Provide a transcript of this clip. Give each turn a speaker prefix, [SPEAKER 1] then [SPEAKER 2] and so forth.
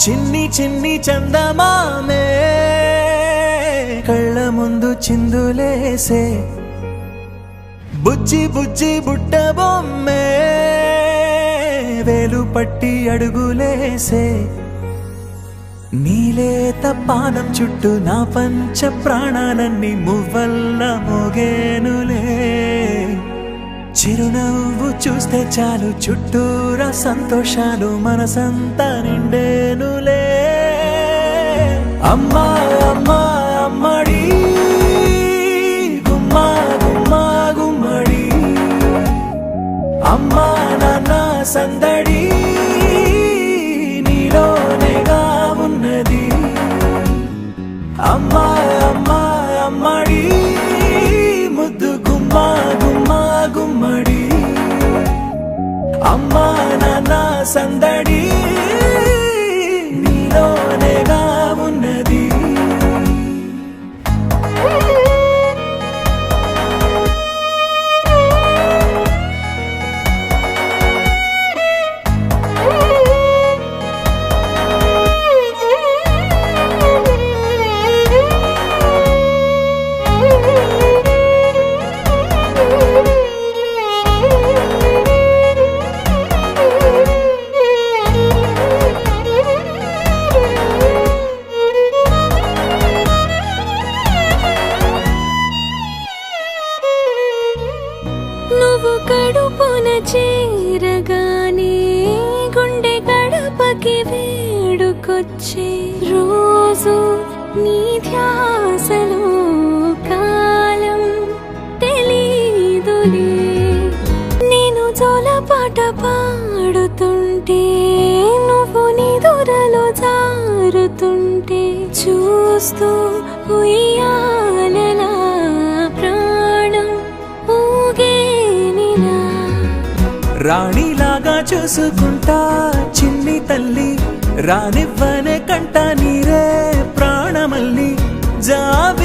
[SPEAKER 1] చిన్ని చిన్ని చందమామే కళ్ళ ముందు చిందులేసే బుజ్జి బుజ్జి బుట్ట బొమ్మే వేలు పట్టి అడుగులేసే నీలేత పానం చుట్టూ నా పంచ ప్రాణాలన్నీ మువ్వల్ల మోగేనులే చిరునవ్వు చూస్తే చాలు చుట్టూరా సంతోషాలు మనసంతా నిండేనులే అమ్మా అమ్మా అమ్మడి గుమ్మా గుమ్మా గుమ్మడి అమ్మా నాన్న సందడి నీలోనేగా ఉన్నది అమ్మా అమ్మా అమ్మడి ముద్దు గుమ్మా గుమ్మా గుమ్మడి అమ్మా నాన్న సందడి నీలోనేగా ఉన్నది
[SPEAKER 2] నువ్వు కడుపున చేరగానే గుండె గడపకి వేడుకొచ్చే రోజు నీ ధ్యాసలో కాలం తెలీదులే నేను జోలపాట పాడుతుంటే నువ్వు నిదురలో జారుతుంటే చూస్తూ ఉయ్యాలలా
[SPEAKER 1] రాణిలాగా చూసుకుంటా చిన్ని తల్లి రానివ్వనే కంట నీరే ప్రాణమల్లి జాబి